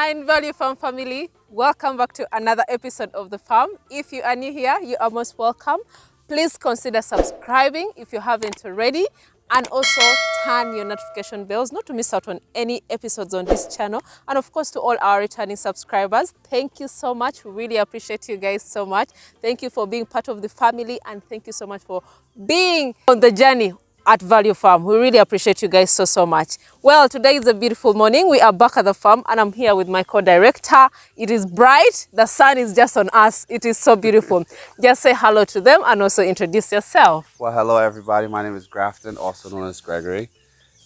fine Value Farm family, welcome back to another episode of The Farm. If you are new here, you are most welcome. Please consider subscribing if you haven't already, and also turn your notification bells not to miss out on any episodes on this channel. And of course, to all our returning subscribers, thank you so much. We really appreciate you guys so much. Thank you for being part of the family, and thank you so much for being on the journey at Value Farm. We really appreciate you guys so much. Well, today is a beautiful morning. We are back at the farm and I'm here with my co-director. It is bright. The sun is just on us. It is so beautiful. Just say hello to them and also introduce yourself. Well, hello everybody. My name is Grafton, also known as Gregory.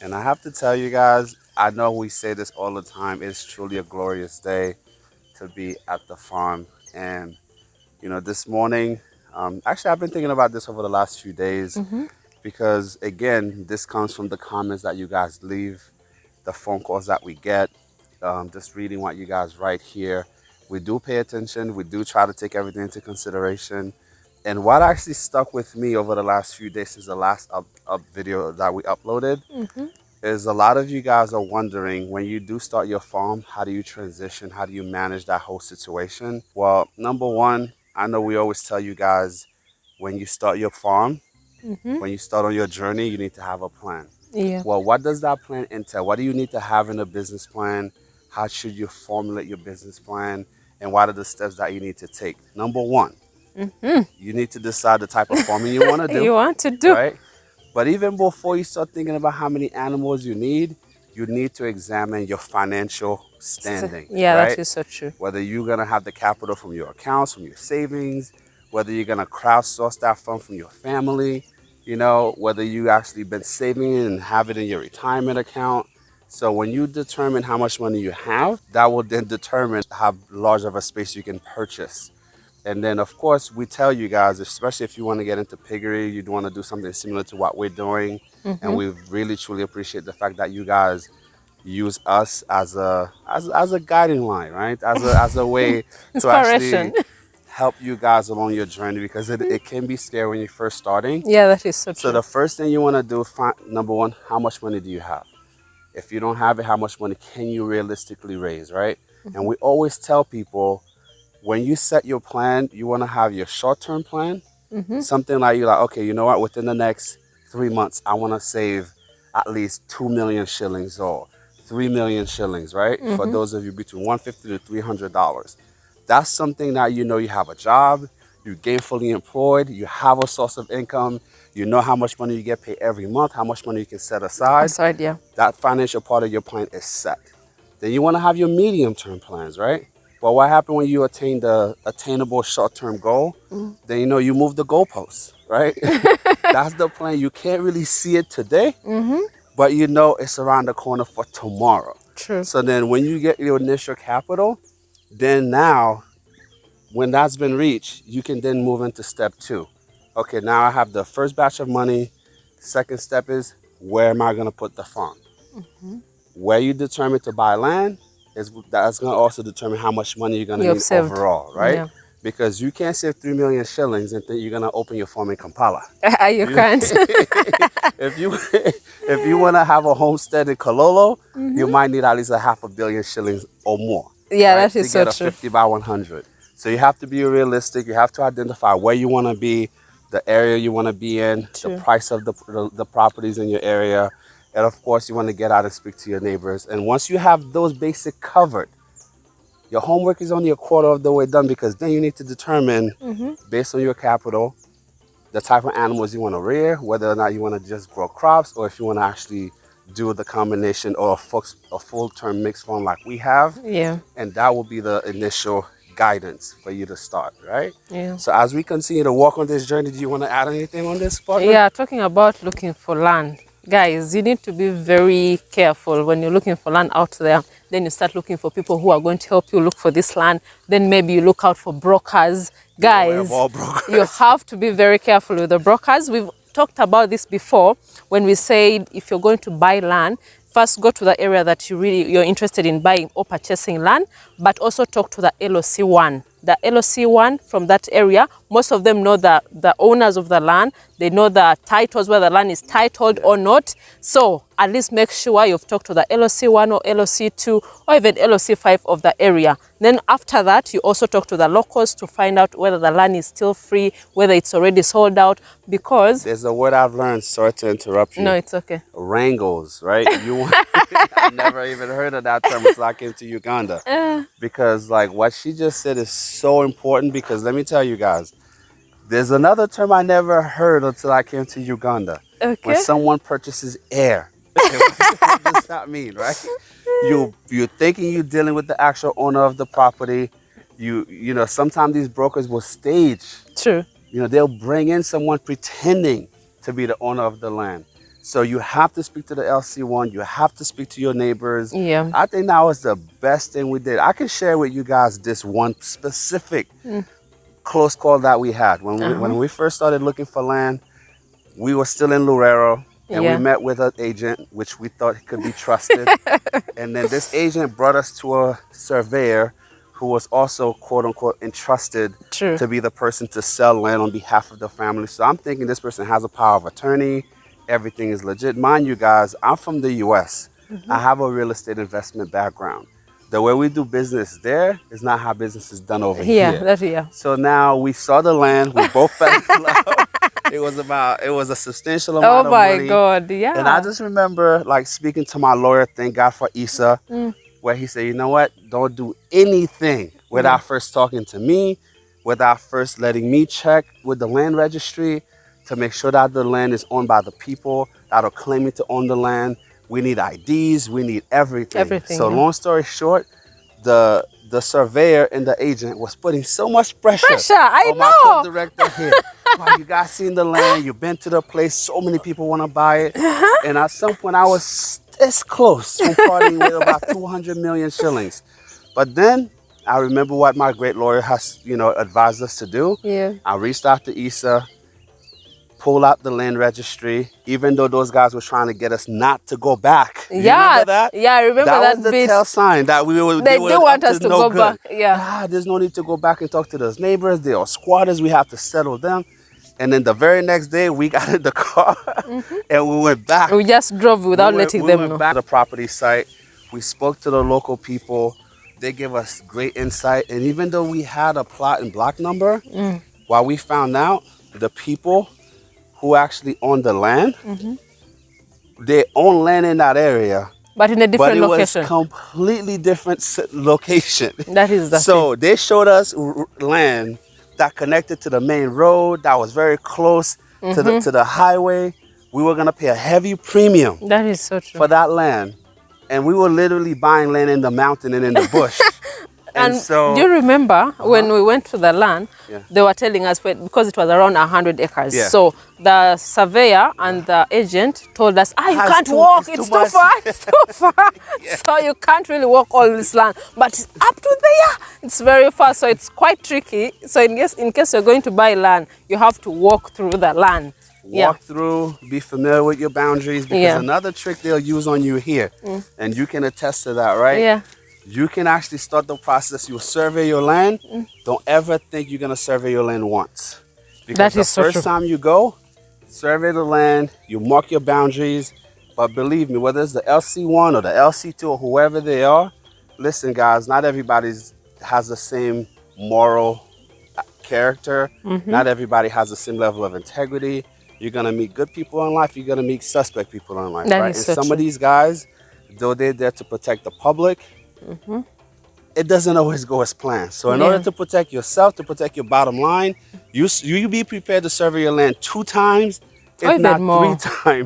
And I have to tell you guys, I know we say this all the time. It's truly a glorious day to be at the farm. And, you know, this morning, actually I've been thinking about this over the last few days. Because again, this comes from the comments that you guys leave, the phone calls that we get, just reading what you guys write here. We do pay attention. We do try to take everything into consideration. And what actually stuck with me over the last few days since the last up video that we uploaded is a lot of you guys are wondering, when you do start your farm, how do you transition? How do you manage that whole situation? Well, number one, I know we always tell you guys, when you start your farm, when you start on your journey, you need to have a plan. Yeah. Well, what does that plan entail? What do you need to have in a business plan? How should you formulate your business plan? And what are the steps that you need to take? Number one, you need to decide the type of farming you want to do. You want to do. Right? But even before you start thinking about how many animals you need to examine your financial standing. Yeah, right? that is so true. Whether you're going to have the capital from your accounts, from your savings, whether you're going to crowdsource that fund from your family, you know, whether you actually been saving it and have it in your retirement account. So when you determine how much money you have, that will then determine how large of a space you can purchase. And then, of course, we tell you guys, especially if you want to get into piggery, you want to do something similar to what we're doing. And we really, truly appreciate the fact that you guys use us as a guiding line, right? As a way to actually help you guys along your journey, because it can be scary when you're first starting. Yeah, that is so true. So the first thing you want to do, number one, how much money do you have? If you don't have it, how much money can you realistically raise, right? And we always tell people, when you set your plan, you want to have your short-term plan. Something like, you're like, okay, you know what? Within the next 3 months, I want to save at least 2 million shillings or 3 million shillings, right? For those of you between $150 to $300. That's something that you know you have a job, you're gainfully employed, you have a source of income, you know how much money you get paid every month, how much money you can set aside. Yeah. That financial part of your plan is set. Then you want to have your medium-term plans, right? Well, what happened when you attain the attainable short-term goal? Then, you know, you move the goalposts, right? That's the plan. You can't really see it today, but you know it's around the corner for tomorrow. True. So then when you get your initial capital, then now, when that's been reached, you can then move into step 2. Okay, now I have the first batch of money. Second step is, where am I going to put the farm? Where you determine to buy land, that's going to also determine how much money you're going to need overall, right? Yeah. Because you can't save 3 million shillings and think you're going to open your farm in Kampala. You can't. If you want to have a homestead in Kololo, you might need at least a $500 million shillings or more. Yeah, right? that is so true. To get a 50 by 100. So you have to be realistic. You have to identify where you want to be, the area you want to be in, the price of the properties in your area. And of course, you want to get out and speak to your neighbors. And once you have those basic covered, your homework is only a quarter of the way done, because then you need to determine, based on your capital, the type of animals you want to rear, whether or not you want to just grow crops, or if you want to actually do the combination or a full-term mixed farm like we have. Yeah. And that will be the initial guidance for you to start, right? Yeah. So as we continue to walk on this journey, do you want to add anything on this part? Yeah, talking about looking for land. Guys, you need to be very careful when you're looking for land out there. Then you start looking for people who are going to help you look for this land. Then maybe you look out for brokers. Guys, you have to be very careful with the brokers. We've talked about this before when we said, if you're going to buy land, first go to the area that you're interested in buying or purchasing land, but also talk to the LOC one. the LOC1 from that area. Most of them know the owners of the land. They know the titles, whether the land is titled or not. So at least make sure you've talked to the LOC1 or LOC2 or even LOC5 of the area. Then after that, you also talk to the locals to find out whether the land is still free, whether it's already sold out, because... There's a word I've learned, sorry to interrupt you. No, it's okay. Wrangles, right? I never even heard of that term until I came to Uganda. Because like what she just said is so important, because let me tell you guys, there's another term I never heard until I came to Uganda. Okay. When someone purchases air. What does that mean, right? You're thinking you're dealing with the actual owner of the property. You know, sometimes these brokers will stage. True. You know, they'll bring in someone pretending to be the owner of the land. So you have to speak to the LC1. You have to speak to your neighbors. Yeah. I think that was the best thing we did. I can share with you guys this one specific close call that we had. When we first started looking for land, we were still in Lurero. And we met with an agent, which we thought could be trusted. And then this agent brought us to a surveyor who was also, quote unquote, entrusted to be the person to sell land on behalf of the family. So I'm thinking this person has a power of attorney. Everything is legit. Mind you guys, I'm from the US. I have a real estate investment background. The way we do business there is not how business is done over here. So now we saw the land. We both fell in love. It was a substantial amount of money. Oh my God, yeah. And I just remember like speaking to my lawyer, thank God for Issa, where he said, you know what, don't do anything without first talking to me, without first letting me check with the land registry to make sure that the land is owned by the people that are claiming to own the land. We need IDs, we need everything. So long story short, the surveyor and the agent was putting so much pressure on my co-director here. Wow, you guys seen the land, you've been to the place, so many people want to buy it. And at some point I was this close to parting with about 200 million shillings. But then I remember what my great lawyer has, you know, advised us to do. I reached out to Issa, pull out the land registry, even though those guys were trying to get us not to go back. You remember that? Yeah, I remember that. That was the tell sign that they do want us to go back. There's no need to go back and talk to those neighbors. They are squatters. We have to settle them. And then the very next day, we got in the car and we went back. We just drove without letting them know. We went back to the property site. We spoke to the local people. They gave us great insight. And even though we had a plot and block number, while we found out the people who actually own the land, they own land in that area, but in a different location. But it was completely different location. That is the thing. They showed us land that connected to the main road, that was very close to the highway. We were gonna pay a heavy premium. That is so true. For that land, and we were literally buying land in the mountain and in the bush. And so, do you remember when we went to the land, they were telling us, because it was around 100 acres. So the surveyor and the agent told us, you can't walk, it's too far, it's too far. So you can't really walk all this land. But up to there, it's very far, so it's quite tricky. So in case you're going to buy land, you have to walk through the land. Walk through, be familiar with your boundaries, because another trick they'll use on you here, and you can attest to that, right? You can actually start the process. You survey your land. Don't ever think you're going to survey your land once. Because the first time you go, survey the land, you mark your boundaries. But believe me, whether it's the LC1 or the LC2 or whoever they are, listen, guys, not everybody has the same moral character. Not everybody has the same level of integrity. You're going to meet good people in life. You're going to meet suspect people in life, right? And some of these guys, though they're there to protect the public, it doesn't always go as planned. So in order to protect yourself, to protect your bottom line, you be prepared to survey your land 2 times, if not 3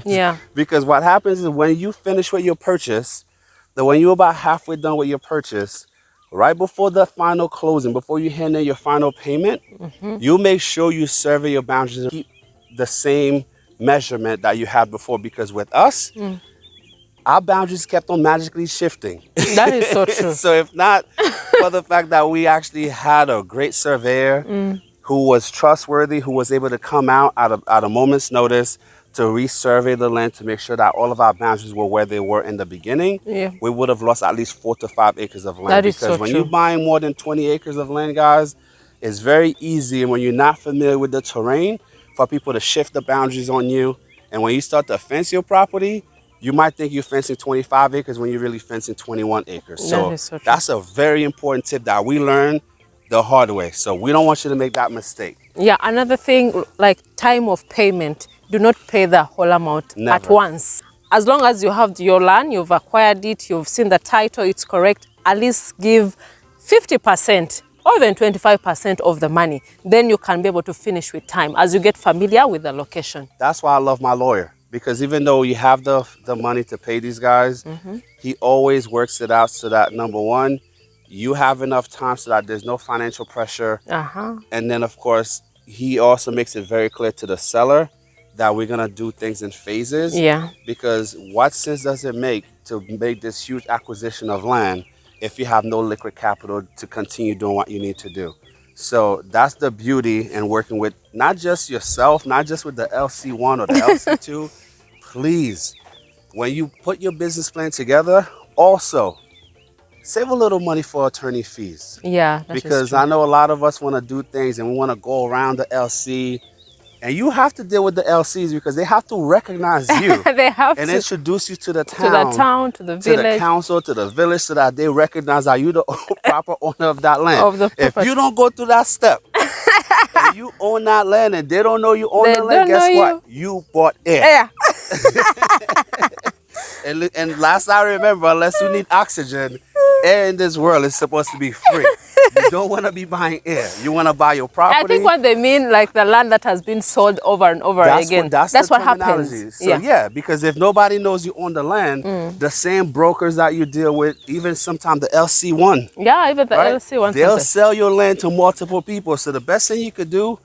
times. Because what happens is when you finish with your purchase, when you're about halfway done with your purchase, right before the final closing, before you hand in your final payment, you make sure you survey your boundaries and keep the same measurement that you had before. Because with us, our boundaries kept on magically shifting. That is so true. So if not for the fact that we actually had a great surveyor who was trustworthy, who was able to come out at a moment's notice to resurvey the land to make sure that all of our boundaries were where they were in the beginning, Yeah. we would have lost at least 4 to 5 acres of land. That is Because so when true. you're buying more than 20 acres of land, guys, it's very easy, and when you're not familiar with the terrain, for people to shift the boundaries on you. And when you start to fence your property, you might think you're fencing 25 acres when you're really fencing 21 acres. That So is so true. that's a very important tip that we learned the hard way. So we don't want you to make that mistake. Yeah, another thing, like time of payment, do not pay the whole amount at Never. once. As long as you have your land, you've acquired it, you've seen the title, it's correct, at least give 50% or even 25% of the money. Then you can be able to finish with time as you get familiar with the location. That's why I love my lawyer, because even though you have the money to pay these guys, he always works it out so that, number one, you have enough time so that there's no financial pressure. And then, of course, he also makes it very clear to the seller that we're going to do things in phases. Yeah. Because what sense does it make to make this huge acquisition of land if you have no liquid capital to continue doing what you need to do? So that's the beauty in working with not just yourself, not just with the LC1 or the LC2. Please, when you put your business plan together, also save a little money for attorney fees. Yeah, that is Because true. I know a lot of us want to do things and we want to go around the LC. And you have to deal with the LCs because they have to recognize you. They have and to. introduce you to the To town. the town, to the To the village. council, to the village, so that they recognize that you the proper owner of that land. Of the If property. you don't go through that step, and you own that land and they don't know you own They the land, don't guess know what? You bought air. Yeah. And last I remember, unless you need oxygen, air in this world is supposed to be free. You don't want to be buying air. You want to buy your property. I think what they mean, like the land that has been sold over and over again. That's what the happens. terminology. So yeah, because if nobody knows you own the land, the same brokers that you deal with, even sometimes the LC1, Yeah, even the right? LC one. They'll sell your land to multiple people. So the best thing you could do,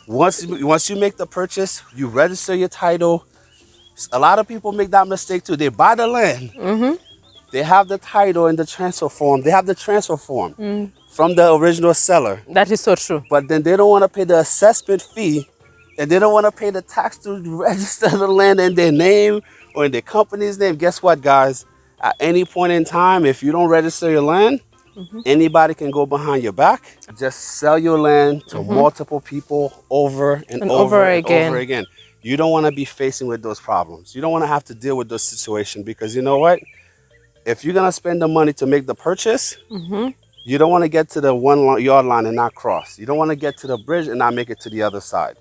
once you make the purchase, you register your title. A lot of people make that mistake too. They buy the land. They have the title and the transfer form. They have the transfer form from the original seller. That is so true. But then they don't want to pay the assessment fee, and they don't want to pay the tax to register the land in their name or in their company's name. Guess what, guys? At any point in time, if you don't register your land, anybody can go behind your back. Just sell your land to multiple people over and over again. You don't want to be facing with those problems. You don't want to have to deal with those situations, because you know what? If you're going to spend the money to make the purchase, you don't want to get to the 1 yard line and not cross. You don't want to get to the bridge and not make it to the other side.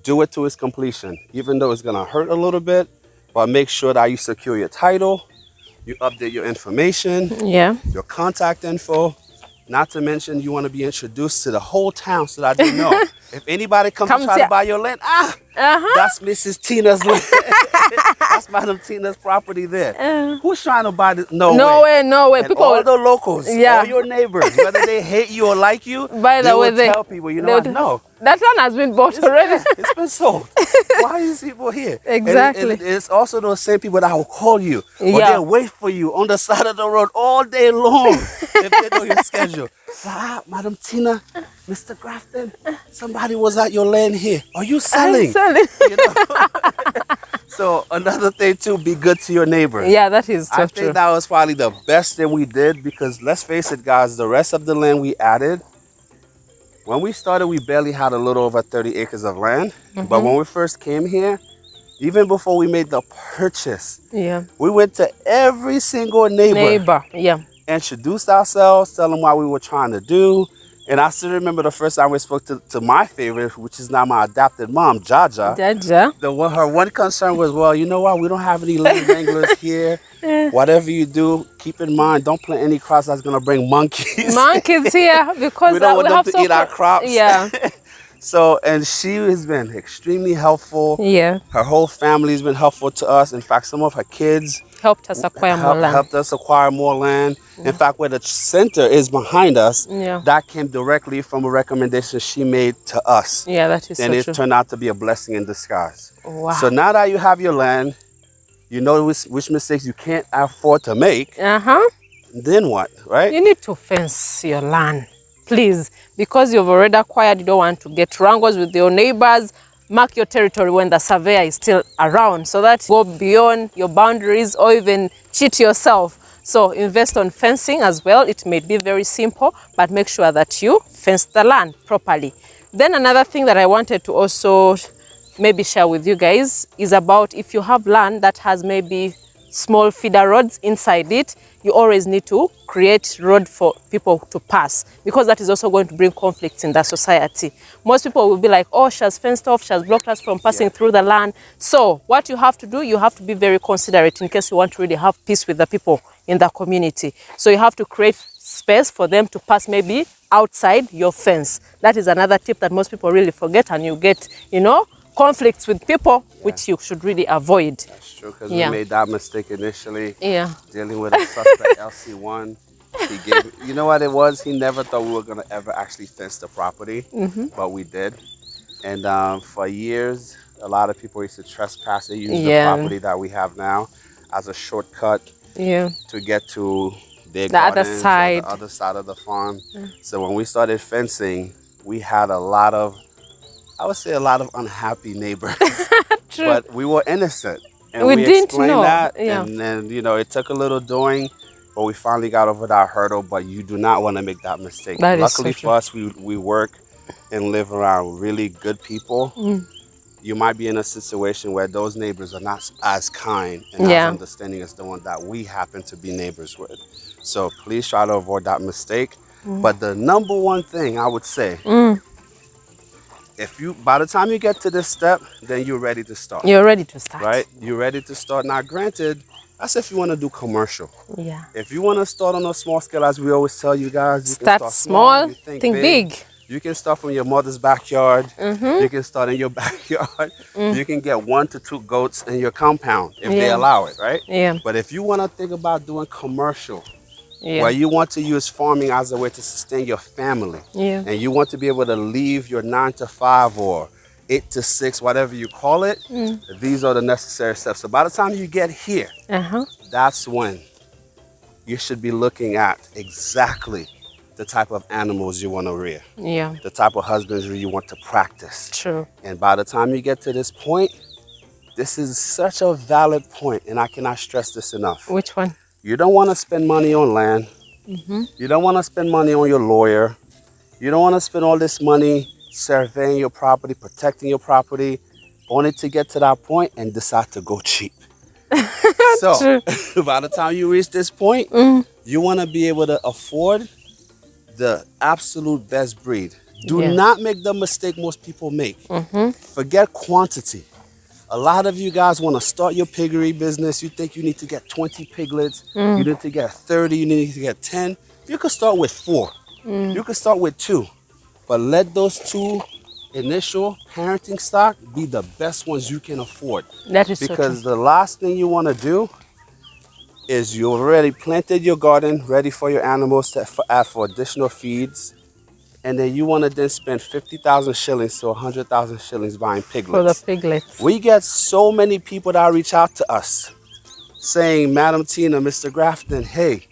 Do it to its completion, even though it's going to hurt a little bit, but make sure that you secure your title, you update your information, Yeah. your contact info. Not to mention, you want to be introduced to the whole town so that they know. If anybody comes to try to buy your land, that's Mrs. Tina's land. That's Madam Tina's property there. Who's trying to buy this? No way. No way. And People, all the locals, Yeah. all your neighbors, whether they hate you or like you, by they the way, will tell people, you know what? No. That land has been bought already. It's been sold. Why are these people here? Exactly. And it's also those same people that will call you or Yeah. they'll wait for you on the side of the road all day long if they know your schedule. Madam Tina, Mr. Grafton, somebody was at your land here. Are you selling? I'm selling. You know? So another thing too, be good to your neighbors. Yeah, that is so I true. think that was probably the best thing we did, because let's face it, guys, the rest of the land we added, when we started, we barely had a little over 30 acres of land. But when we first came here, even before we made the purchase, Yeah. we went to every single neighbor, Yeah. introduced ourselves, tell them what we were trying to do. And I still remember the first time we spoke to my favorite, which is now my adopted mom, Jaja. Jaja. Her one concern was, well, you know what? We don't have any land wranglers here. Whatever you do, keep in mind, don't plant any crops that's going to bring monkeys. Monkeys here because We don't want them have to eat our crops. Yeah. So, and she has been extremely helpful. Yeah. Her whole family has been helpful to us. In fact, some of her kids Helped us acquire more land. helped us acquire more land. In fact, where the center is behind us, Yeah. that came directly from a recommendation she made to us. Yeah, that is And so it true. turned out to be a blessing in disguise. Wow. So now that you have your land, you know which mistakes you can't afford to make, then what, right? You need to fence your land, please, because you've already acquired. You don't want to get wrangles with your neighbors. mark your territory when the surveyor is still around, so that you go beyond your boundaries or even cheat yourself. So invest on fencing as well. It may be very simple, but make sure that you fence the land properly. Then another thing that I wanted to also maybe share with you guys is about if you have land that has maybe small feeder roads inside it, you always need to create road for people to pass, because that is also going to bring conflicts in the society. Most people will be like, oh, she has fenced off, she has blocked us from passing through the land. So what you have to do, you have to be very considerate in case you want to really have peace with the people in the community. So you have to create space for them to pass maybe outside your fence. That is another tip that most people really forget, and you get, you know, conflicts with people, which you should really avoid. That's true, because we made that mistake initially. Yeah. Dealing with a suspect, LC1. He gave, you know what it was? He never thought we were going to ever actually fence the property, but we did. And for years, a lot of people used to trespass. They used the property that we have now as a shortcut to get to their gardens other side. or the other side of the farm. So when we started fencing, we had a lot of, I would say, a lot of unhappy neighbors. But we were innocent. And we didn't explained know. that. And then, you know, it took a little doing, but we finally got over that hurdle. But you do not want to make that mistake. That Luckily is so for us, we work and live around really good people. You might be in a situation where those neighbors are not as kind and as understanding as the one that we happen to be neighbors with. So please try to avoid that mistake. But the number one thing I would say, if you, by the time you get to this step, then you're ready to start. You're ready to start. Right? You're ready to start. Now, granted, that's if you want to do commercial. Yeah. If you want to start on a small scale, as we always tell you guys, you start can start small, you think big. You can start from your mother's backyard. You can start in your backyard. You can get 1 to 2 goats in your compound if they allow it, right? Yeah. But if you want to think about doing commercial, where you want to use farming as a way to sustain your family, and you want to be able to leave your 9 to 5 or 8 to 6, whatever you call it, these are the necessary steps. So by the time you get here, that's when you should be looking at exactly the type of animals you want to rear, the type of husbandry you want to practice. True. And by the time you get to this point, this is such a valid point, and I cannot stress this enough. Which one? You don't want to spend money on land. You don't want to spend money on your lawyer. You don't want to spend all this money surveying your property, protecting your property, only to get to that point and decide to go cheap. So by the time you reach this point, you want to be able to afford the absolute best breed. Do not make the mistake most people make. Forget quantity. A lot of you guys want to start your piggery business. You think you need to get 20 piglets. You need to get 30. You need to get 10. You could start with 4. You could start with 2. But let those 2 initial parenting stock be the best ones you can afford. That is because the last thing you want to do is you already planted your garden ready for your animals to add for additional feeds. And then you want to then spend 50,000 shillings to 100,000 shillings buying piglets. For the piglets. We get so many people that reach out to us saying, Madam Tina, Mr. Grafton, hey,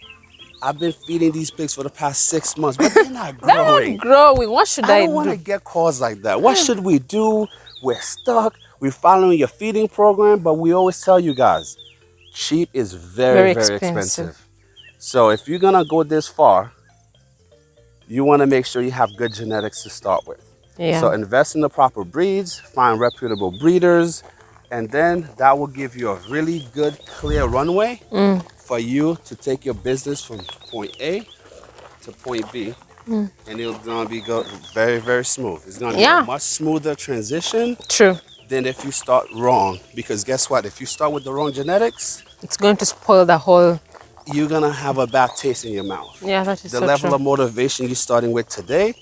I've been feeding these pigs for the past 6 months, but they're not growing. They're not growing. What should I do? I don't want to get calls like that. What should we do? We're stuck. We're following your feeding program, but we always tell you guys, cheap is very, very expensive. So if you're going to go this far, you want to make sure you have good genetics to start with. So invest in the proper breeds, find reputable breeders, and then that will give you a really good, clear runway for you to take your business from point A to point B. And it's going to be very, very smooth. It's going to be a much smoother transition than if you start wrong. Because guess what? If you start with the wrong genetics, it's going to spoil the whole... You're going to have a bad taste in your mouth. Yeah, that is the level of motivation you're starting with today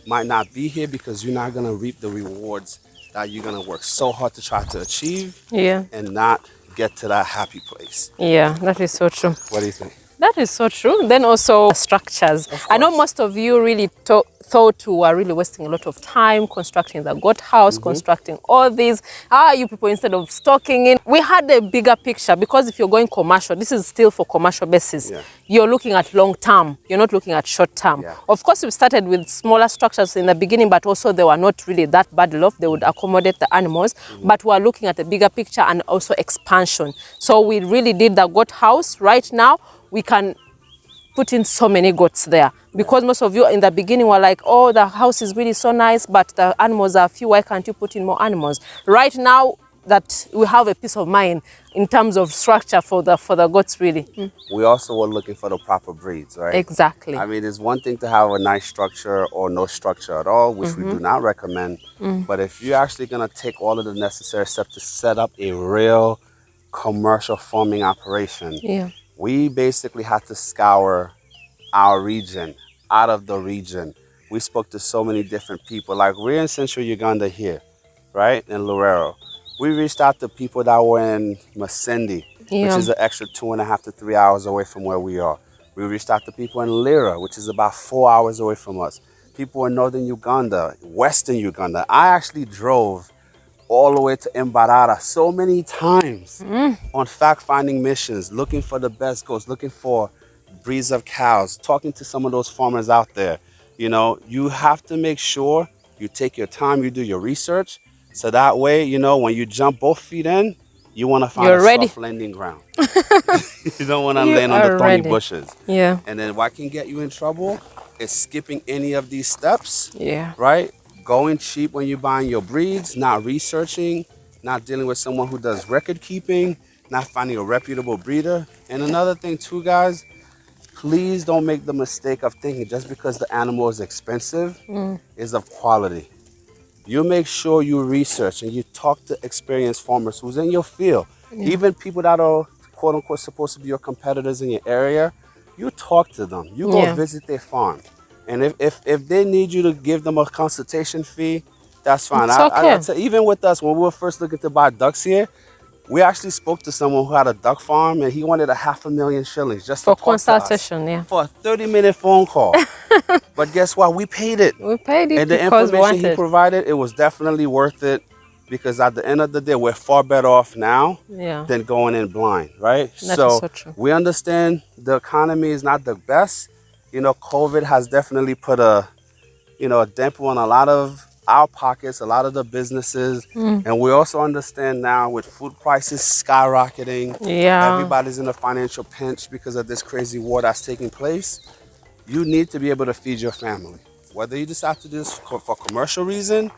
might not be here because you're not going to reap the rewards that you're going to work so hard to try to achieve and not get to that happy place. Yeah, that is so true. What do you think? That is so true. Then also structures. Of I know course. most of you really thought we were really wasting a lot of time constructing the goat house, constructing all these. You people, instead of stocking in, we had a bigger picture, because if you're going commercial, this is still for commercial basis. Yeah. You're looking at long term. You're not looking at short term. Yeah. Of course, we started with smaller structures in the beginning, but also they were not really that bad enough. They would accommodate the animals, but we're looking at the bigger picture and also expansion. So we really did the goat house. Right now, we can put in so many goats there, because most of you in the beginning were like, oh, the house is really so nice, but the animals are few, why can't you put in more animals? Right now that we have a peace of mind in terms of structure for the goats, really. We also were looking for the proper breeds, right? Exactly. I mean, it's one thing to have a nice structure or no structure at all, which we do not recommend. But if you're actually going to take all of the necessary steps to set up a real commercial farming operation, Yeah. we basically had to scour our region, out of the region. We spoke to so many different people. Like, we're in central Uganda here, right? In Lorero. We reached out to people that were in Masindi, which Yeah. is an extra 2.5 to 3 hours away from where we are. We reached out to people in Lira, which is about 4 hours away from us. People in northern Uganda, western Uganda. I actually drove all the way to Mbarara so many times on fact-finding missions, looking for the best goats, looking for breeds of cows, talking to some of those farmers out there. You know, you have to make sure you take your time, you do your research, so that way, you know, when you jump both feet in, you want to find You're a ready. soft landing ground. You don't want to You land on the are thorny ready. bushes. Yeah. And then what can get you in trouble is skipping any of these steps, Yeah. right? Going cheap when you're buying your breeds, not researching, not dealing with someone who does record keeping, not finding a reputable breeder. And another thing too, guys, please don't make the mistake of thinking just because the animal is expensive is of quality. You make sure you research and you talk to experienced farmers who's in your field. Even people that are quote unquote supposed to be your competitors in your area, you talk to them. You go Yeah. visit their farm. And if they need you to give them a consultation fee, that's fine. It's okay. Even with us, when we were first looking to buy ducks here, we actually spoke to someone who had a duck farm and he wanted 500,000 shillings just For to talk to us consultation, yeah. for a 30-minute phone call. But guess what? We paid it. We paid it And the because we information he wanted. provided, it was definitely worth it, because at the end of the day, we're far better off now Yeah. than going in blind, right? That is So so true. we understand the economy is not the best. You know, COVID has definitely put a damper on a lot of our pockets, a lot of the businesses. And we also understand now with food prices skyrocketing, Yeah. everybody's in a financial pinch because of this crazy war that's taking place. You need to be able to feed your family. Whether you decide to do this for commercial reason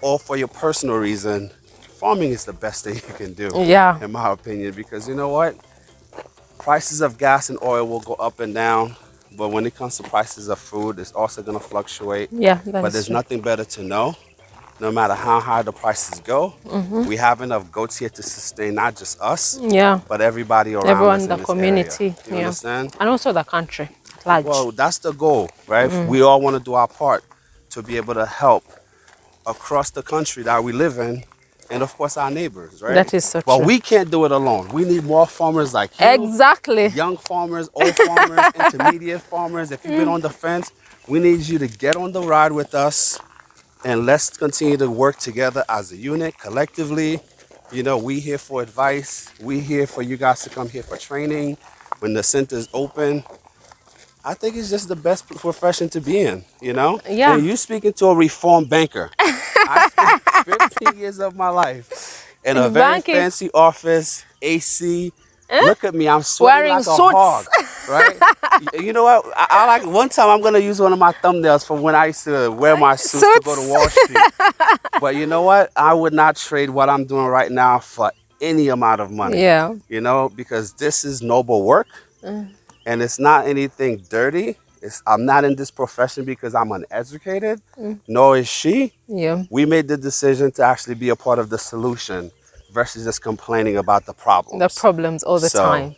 or for your personal reason, farming is the best thing you can do, Yeah. in my opinion, because you know what? Prices of gas and oil will go up and down, but when it comes to prices of food, it's also going to fluctuate. Yeah, that But is there's true. nothing better to know. No matter how high the prices go, we have enough goats here to sustain not just us, Yeah. but everybody around Everyone us in the this community. area. You Yeah. understand? And also the country at large. Well, that's the goal, right? We all want to do our part to be able to help across the country that we live in, and of course our neighbors, right? That is so But true. we can't do it alone. We need more farmers like you, Exactly. young farmers, old farmers, intermediate farmers. If you've been on the fence, we need you to get on the ride with us, and let's continue to work together as a unit, collectively. You know, we here for advice. We here for you guys to come here for training. When the center's open, I think it's just the best profession to be in, you know? Yeah. And you speaking to a reformed banker. I spent 15 years of my life in a In very banking. fancy office, AC. Look at me, I'm sweating Wearing like a suits. hog, right? You know what? I like, one time I'm gonna use one of my thumbnails from when I used to wear my suits to go to Wall Street. But you know what? I would not trade what I'm doing right now for any amount of money. Yeah. You know, because this is noble work. And it's not anything dirty. I'm not in this profession because I'm uneducated, nor is she. Yeah. We made the decision to actually be a part of the solution versus just complaining about the problems. The problems all the So, time.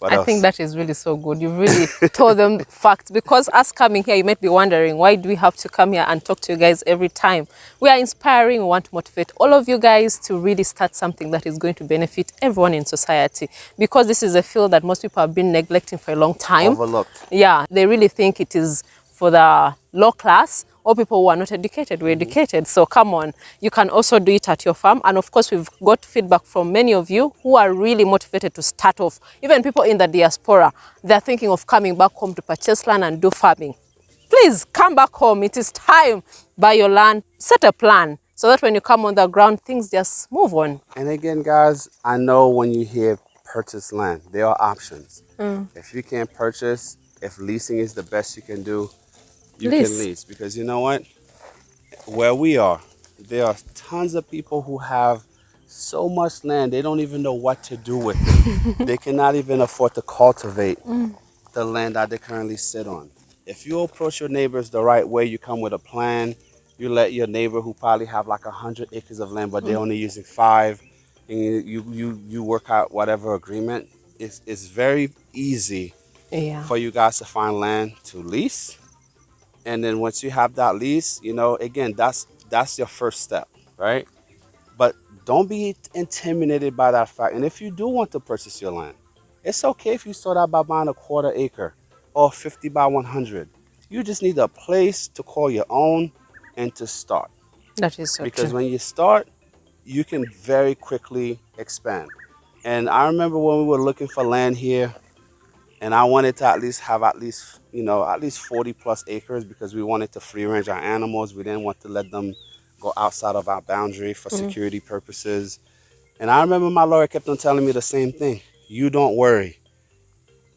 What I else? think that is really so good. You really told them facts, because us coming here, you might be wondering, why do we have to come here and talk to you guys every time? We are inspiring. We want to motivate all of you guys to really start something that is going to benefit everyone in society, because this is a field that most people have been neglecting for a long time. Overlooked. Yeah, they really think it is for the low class or people who are not educated. We're educated, so come on, you can also do it at your farm. And of course, we've got feedback from many of you who are really motivated to start off. Even people in the diaspora, they're thinking of coming back home to purchase land and do farming. Please come back home. It is time. Buy your land, set a plan, so that when you come on the ground, things just move on. And again, guys, I know when you hear purchase land, there are options. If you can't purchase, if leasing is the best you can do, you can lease. Because you know what? Where we are, there are tons of people who have so much land, they don't even know what to do with it. They cannot even afford to cultivate the land that they currently sit on. If you approach your neighbors the right way, you come with a plan, you let your neighbor who probably have like 100 acres of land, but they're only using 5, and you work out whatever agreement, it's very easy for you guys to find land to lease. And then once you have that lease, you know, again, that's your first step, right? But don't be intimidated by that fact. And if you do want to purchase your land, it's okay if you start out by buying a 1/4 acre or 50 by 100. You just need a place to call your own and to start. That is so Because true. when you start, you can very quickly expand. And I remember when we were looking for land here, and I wanted to at least have at least 40 plus acres, because we wanted to free range our animals. We didn't want to let them go outside of our boundary for security purposes. And I remember my lawyer kept on telling me the same thing. You don't worry.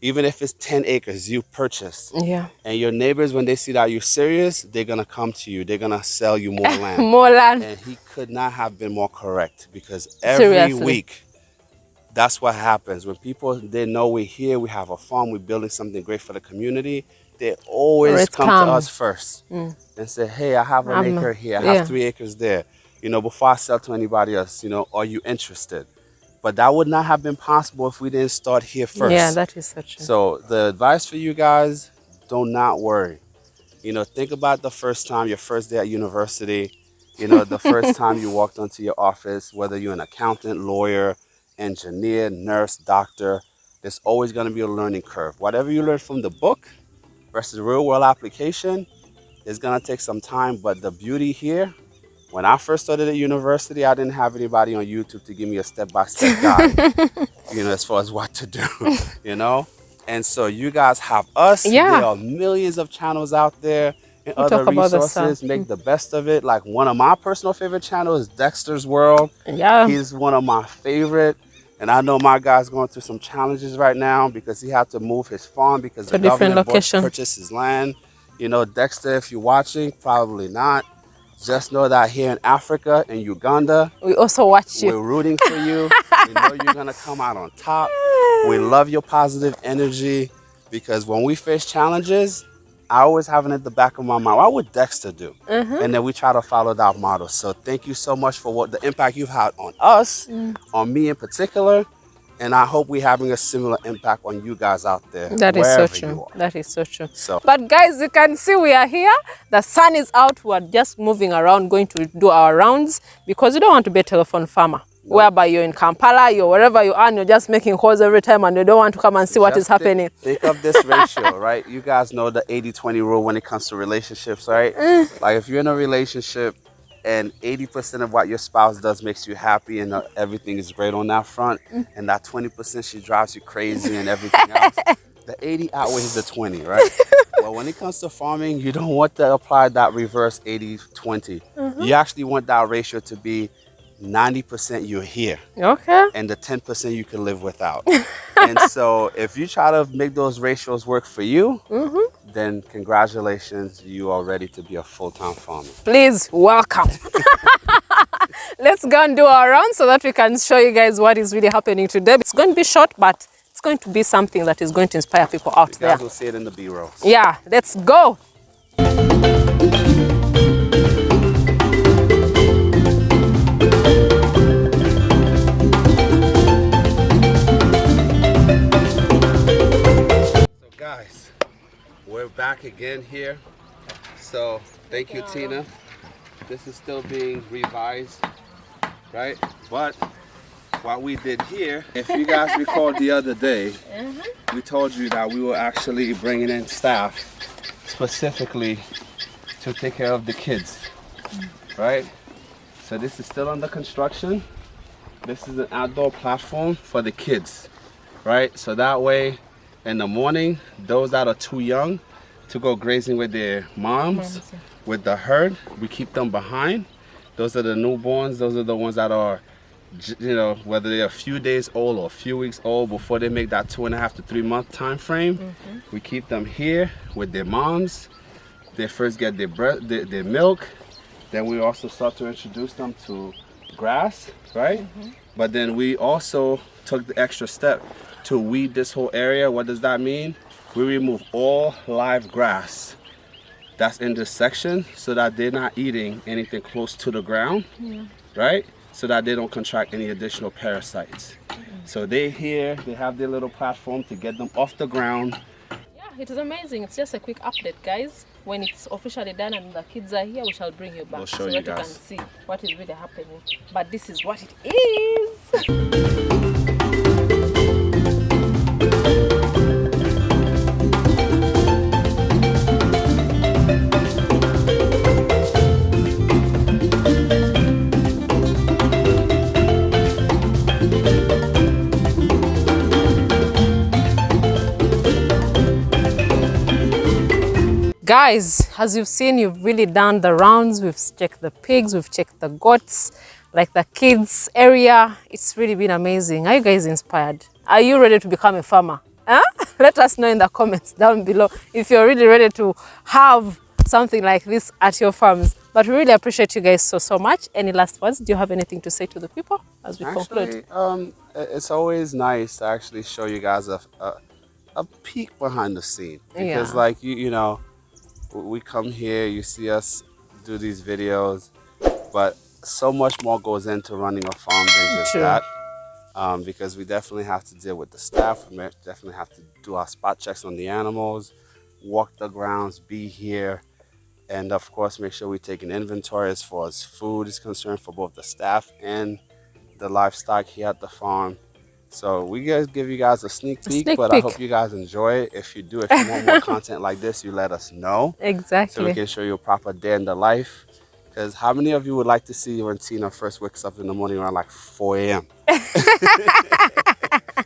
Even if it's 10 acres, you purchase. Yeah. And your neighbors, when they see that you're serious, they're going to come to you. They're going to sell you more land. More land. And he could not have been more correct, because every Seriously. week, that's what happens. When people, they know we're here, we have a farm, we're building something great for the community, they always come to us first and say, hey, I have an acre here, I have 3 acres there. You know, before I sell to anybody else, you know, are you interested? But that would not have been possible if we didn't start here first. Yeah, that is such. So the advice for you guys, do not worry. You know, think about the first time, your first day at university, you know, the first time you walked onto your office, whether you're an accountant, lawyer, engineer, nurse, doctor, there's always going to be a learning curve. Whatever you learn from the book versus real world application is going to take some time. But the beauty here, when I first started at university, I didn't have anybody on YouTube to give me a step-by-step guide, you know, as far as what to do, you know? And so you guys have us. Yeah. There are millions of channels out there and other resources. Make the best of it. Like one of my personal favorite channels is Dexter's World. Yeah. He's one of my favorite. And I know my guy's going through some challenges right now because he had to move his farm because the government purchased his land. You know, Dexter, if you're watching, probably not. Just know that here in Africa, in Uganda, we also watch you. We're rooting for you. We know you're going to come out on top. We love your positive energy, because when we face challenges, I always have it at the back of my mind, what would Dexter do? And then we try to follow that model. So thank you so much for what the impact you've had on us, on me in particular. And I hope we're having a similar impact on you guys out there. That is so true. That is so true. So, but guys, you can see we are here. The sun is out. We are just moving around, going to do our rounds, because you don't want to be a telephone farmer. Whereby you're in Kampala, you're wherever you are, and you're just making calls every time, and you don't want to come and see what is happening. Think of this ratio, right? You guys know the 80-20 rule when it comes to relationships, right? Like if you're in a relationship and 80% of what your spouse does makes you happy and everything is great on that front, and that 20% she drives you crazy and everything else, the 80 outweighs the 20, right? Well, when it comes to farming, you don't want to apply that reverse 80-20. You actually want that ratio to be 90% you're here, okay, and the 10% you can live without. And so if you try to make those ratios work for you, then congratulations, you are ready to be a full-time farmer. Please welcome. Let's go and do our round so that we can show you guys what is really happening today. It's going to be short, but it's going to be something that is going to inspire people out there. You guys will see it in the B-roll. Yeah, let's go. we're back again here. So thank you, Tina. This is still being revised, right? But what we did here, if you guys recall the other day, we told you that we were actually bringing in staff specifically to take care of the kids, right? So this is still under construction. This is an outdoor platform for the kids, right? So that way, in the morning, those that are too young to go grazing with their moms, with the herd, we keep them behind. Those are the newborns. Those are the ones that are, you know, whether they're a few days old or a few weeks old before they make that 2.5 to 3 month time frame. We keep them here with their moms. They first get their milk. Then we also start to introduce them to grass, right? But then we also took the extra step to weed this whole area. What does that mean? We remove all live grass that's in this section so that they're not eating anything close to the ground, right? So that they don't contract any additional parasites. So they here, they have their little platform to get them off the ground. Yeah, it is amazing. It's just a quick update, guys. When it's officially done and the kids are here, we shall bring you back We'll show so you that you guys. can see what is really happening. But this is what it is. Guys, as you've seen, you've really done the rounds. We've checked the pigs, we've checked the goats, like the kids area. It's really been amazing. Are you guys inspired? Are you ready to become a farmer? Huh? Let us know in the comments down below if you're really ready to have something like this at your farms. But we really appreciate you guys so much. Any last words? Do you have anything to say to the people as we conclude? It's always nice to actually show you guys a peek behind the scene. Because like, you know, we come here, you see us do these videos, but so much more goes into running a farm than just that. Because we definitely have to deal with the staff. We definitely have to do our spot checks on the animals, walk the grounds, be here, and of course make sure we take an inventory as far as food is concerned for both the staff and the livestock here at the farm. So we guys give you guys a sneak peek, I hope you guys enjoy it. If you do, if you want more content like this, you let us know. Exactly. So we can show you a proper day in the life. Because how many of you would like to see when Tina first wakes up in the morning around like 4 a.m.?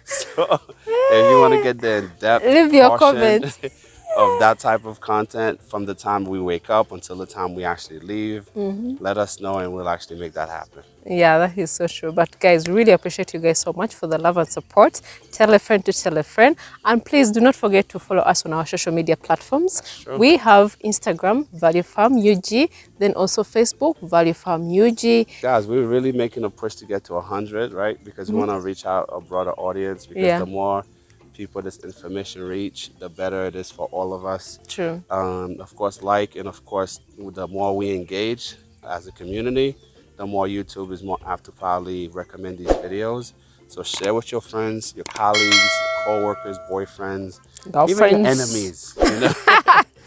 So if you want to get the in-depth leave your comments of that type of content from the time we wake up until the time we actually leave, let us know and we'll actually make that happen. Yeah, that is so true. But guys, really appreciate you guys so much for the love and support. Tell a friend to tell a friend. And please do not forget to follow us on our social media platforms. We have Instagram, Value Farm UG, then also Facebook, Value Farm UG. Guys, we're really making a push to get to 100, right? Because we want to reach out a broader audience, because the more people this information reach, the better it is for all of us. True. Of course, and of course, the more we engage as a community, the more YouTube is more apt to probably recommend these videos. So share with your friends, your colleagues, co-workers, boyfriends, even your enemies. You know?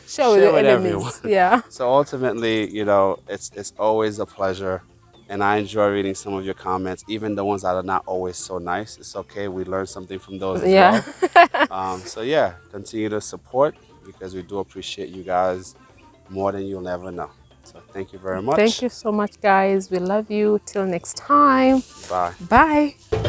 share with your enemies. Everyone. Yeah. So ultimately, you know, it's always a pleasure. And I enjoy reading some of your comments, even the ones that are not always so nice. It's okay. We learn something from those as well. So yeah, continue to support, because we do appreciate you guys more than you'll ever know. So thank you very much. Thank you so much, guys. We love you. Till next time. Bye. Bye.